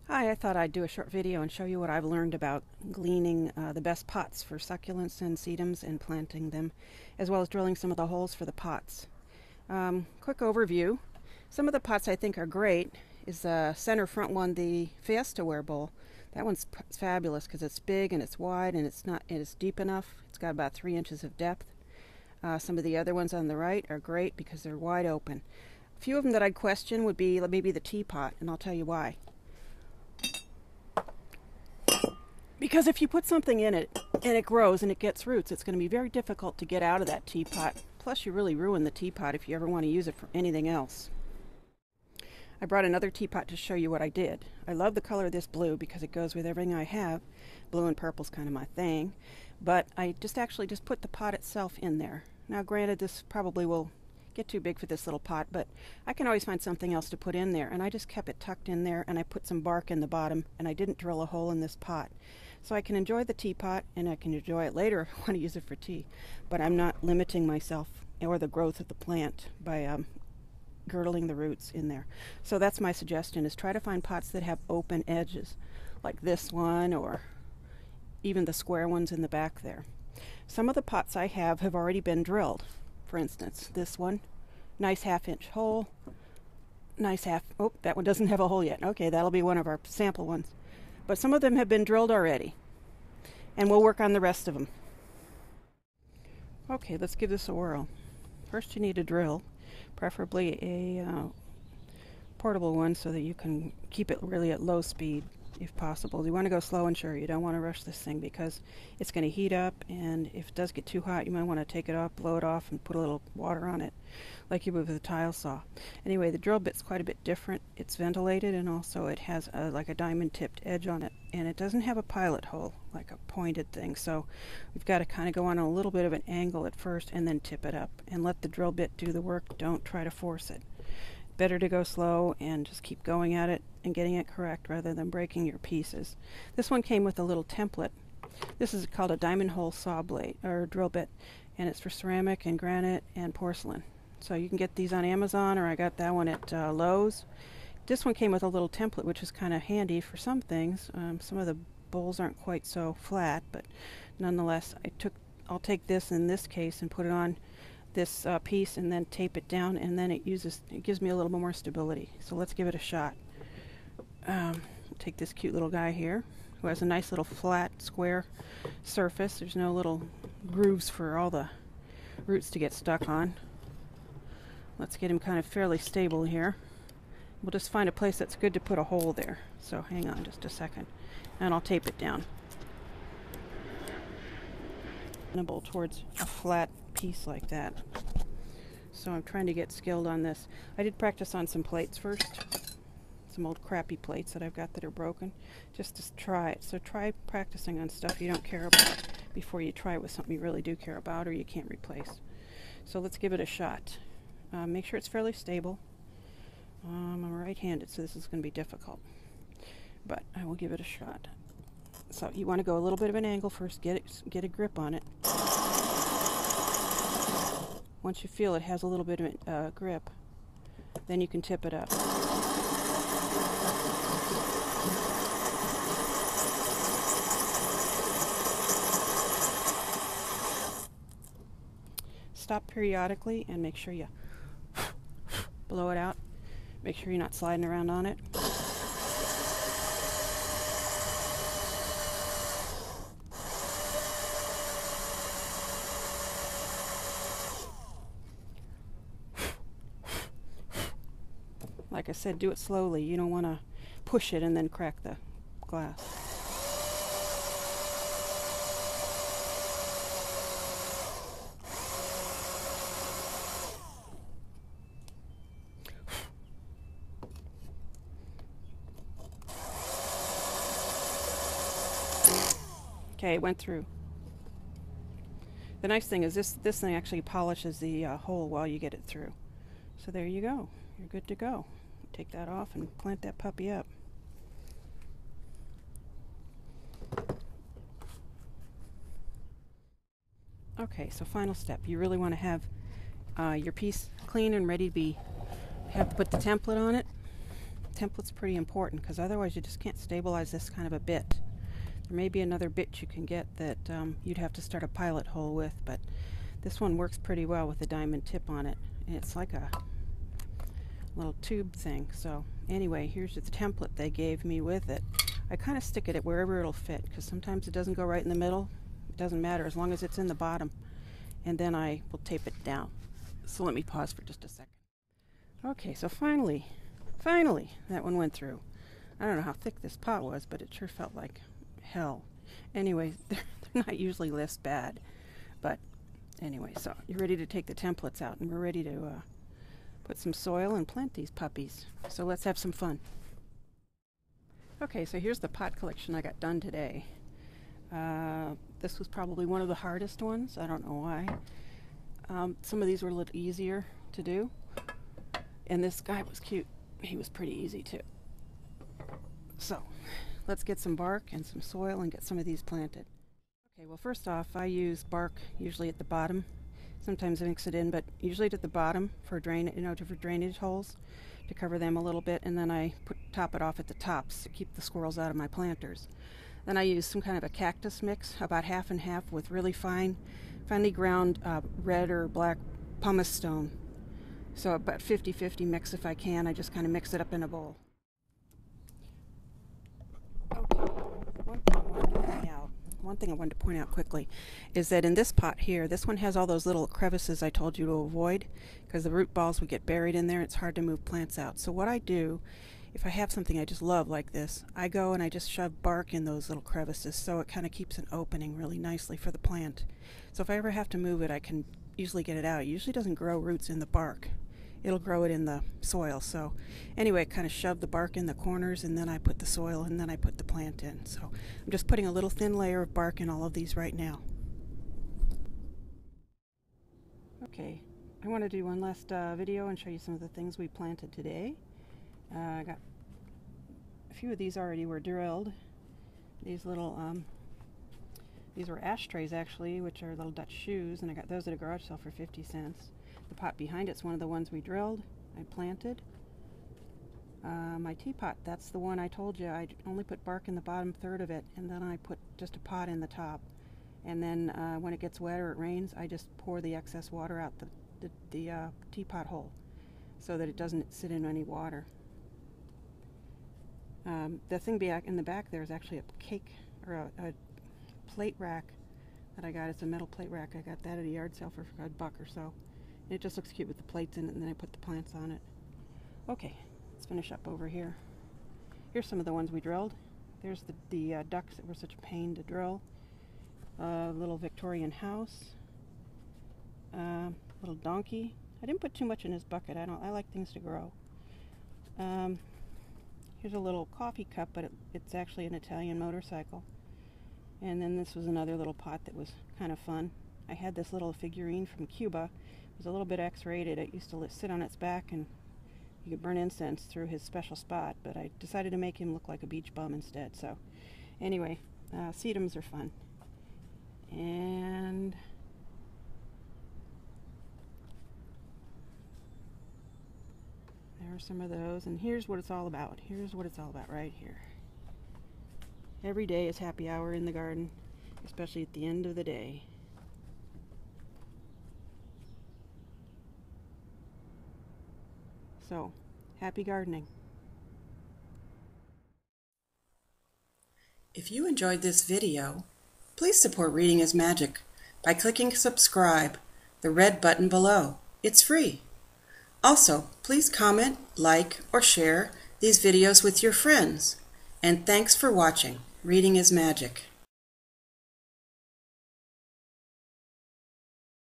Hi, I thought I'd do a short video and show you what I've learned about gleaning the best pots for succulents and sedums and planting them, as well as drilling some of the holes for the pots. Quick overview. Some of the pots I think are great is the center front one, the Fiesta ware bowl. That one's fabulous because it's big and it's wide and it's deep enough. It's got about 3 inches of depth. Some of the other ones on the right are great because they're wide open. A few of them that I'd question would be maybe the teapot, and I'll tell you why. Because if you put something in it and it grows and it gets roots, it's going to be very difficult to get out of that teapot. Plus, you really ruin the teapot if you ever want to use it for anything else. I brought another teapot to show you what I did. I love the color of this blue because it goes with everything I have. Blue and purple's kind of my thing. But I just put the pot itself in there. Now, granted, this probably will get too big for this little pot, but I can always find something else to put in there. And I just kept it tucked in there, and I put some bark in the bottom, and I didn't drill a hole in this pot. So I can enjoy the teapot, and I can enjoy it later if I want to use it for tea. But I'm not limiting myself or the growth of the plant by girdling the roots in there. So that's my suggestion, is try to find pots that have open edges, like this one, or even the square ones in the back there. Some of the pots I have already been drilled. For instance, this one, nice 1/2-inch hole, oh, that one doesn't have a hole yet. Okay, that'll be one of our sample ones. But some of them have been drilled already, and we'll work on the rest of them. Okay, let's give this a whirl. First you need a drill, preferably a portable one so that you can keep it really at low speed if possible. You want to go slow and sure. You don't want to rush this thing because it's going to heat up, and if it does get too hot, you might want to take it off, blow it off, and put a little water on it like you would with a tile saw. Anyway, the drill bit's quite a bit different. It's ventilated, and also it has like a diamond tipped edge on it, and it doesn't have a pilot hole like a pointed thing, so we've got to kind of go on a little bit of an angle at first and then tip it up and let the drill bit do the work. Don't try to force it. Better to go slow and just keep going at it and getting it correct rather than breaking your pieces. This one came with a little template. This is called a diamond hole saw blade or drill bit, and it's for ceramic and granite and porcelain. So you can get these on Amazon, or I got that one at Lowe's. This one came with a little template, which is kind of handy for some things. Some of the bowls aren't quite so flat, but nonetheless, I'll take this in this case and put it on this piece and then tape it down, and then it gives me a little more stability. So let's give it a shot. Take this cute little guy here who has a nice little flat square surface. There's no little grooves for all the roots to get stuck on. Let's get him kind of fairly stable here. We'll just find a place that's good to put a hole there. So hang on just a second, and I'll tape it down towards a flat piece like that. So I'm trying to get skilled on this. I did practice on some plates first, some old crappy plates that I've got that are broken, just to try it. So try practicing on stuff you don't care about before you try it with something you really do care about or you can't replace. So let's give it a shot. Make sure it's fairly stable. I'm right-handed, so this is going to be difficult, but I will give it a shot. So you want to go a little bit of an angle first, get a grip on it. Once you feel it has a little bit of grip, then you can tip it up. Stop periodically and make sure you blow it out. Make sure you're not sliding around on it. Like I said, do it slowly. You don't want to push it and then crack the glass. Okay, it went through. The nice thing is this thing actually polishes the hole while you get it through. So there you go. You're good to go. Take that off and plant that puppy up. Okay, so final step. You really want to have your piece clean and ready to put the template on it. template's pretty important, because otherwise you just can't stabilize this kind of a bit. There may be another bit you can get that you'd have to start a pilot hole with, but this one works pretty well with the diamond tip on it. And it's like a little tube thing. So anyway, here's the template they gave me with it. I kind of stick it wherever it'll fit, because sometimes it doesn't go right in the middle. It doesn't matter as long as it's in the bottom. And then I will tape it down. So let me pause for just a second. Okay, so finally, that one went through. I don't know how thick this pot was, but it sure felt like hell. Anyway, they're not usually this bad. But anyway, so you're ready to take the templates out, and we're ready to put some soil and plant these puppies. So let's have some fun. Okay, so here's the pot collection I got done today. This was probably one of the hardest ones. I don't know why. Some of these were a little easier to do. And this guy was cute. He was pretty easy too. So let's get some bark and some soil and get some of these planted. Okay, well, first off, I use bark usually at the bottom. Sometimes I mix it in, but usually at the bottom for for drainage holes, to cover them a little bit, and then I top it off at the tops to keep the squirrels out of my planters. Then I use some kind of a cactus mix, about half and half, with really finely ground red or black pumice stone. So about 50-50 mix if I can. I just kind of mix it up in a bowl. Okay, one thing I wanted to point out quickly is that in this pot here, this one has all those little crevices I told you to avoid, because the root balls would get buried in there. It's hard to move plants out. So what I do, if I have something I just love like this, I go and I just shove bark in those little crevices, so it kind of keeps an opening really nicely for the plant. So if I ever have to move it, I can usually get it out. It usually doesn't grow roots in the bark. It'll grow it in the soil. So anyway, I kind of shove the bark in the corners, and then I put the soil, and then I put the plant in. So I'm just putting a little thin layer of bark in all of these right now. Okay, I want to do one last video and show you some of the things we planted today. I got a few of these already were drilled. These little, these were ashtrays actually, which are little Dutch shoes, and I got those at a garage sale for 50 cents. The pot behind it's one of the ones we drilled, I planted. My teapot, that's the one I told you, I only put bark in the bottom third of it, and then I put just a pot in the top. And then when it gets wet or it rains, I just pour the excess water out the teapot hole so that it doesn't sit in any water. The thing back in the back there is actually a cake or a plate rack that I got. It's a metal plate rack. I got that at a yard sale for $1 or so. And it just looks cute with the plates in it, and then I put the plants on it. Okay, let's finish up over here. Here's some of the ones we drilled. There's the ducks that were such a pain to drill. Little Victorian house. Little donkey. I didn't put too much in his bucket. I like things to grow. Here's a little coffee cup, but it's actually an Italian motorcycle. And then this was another little pot that was kind of fun. I had this little figurine from Cuba. It was a little bit X-rated. It used to sit on its back, and you could burn incense through his special spot, but I decided to make him look like a beach bum instead. So anyway, sedums are fun. And there are some of those, and here's what it's all about. Here's what it's all about right here. Every day is happy hour in the garden, especially at the end of the day. So, happy gardening. If you enjoyed this video, please support Reading is Magic by clicking subscribe, the red button below. It's free. Also, please comment, like, or share these videos with your friends. And thanks for watching Reading is Magic.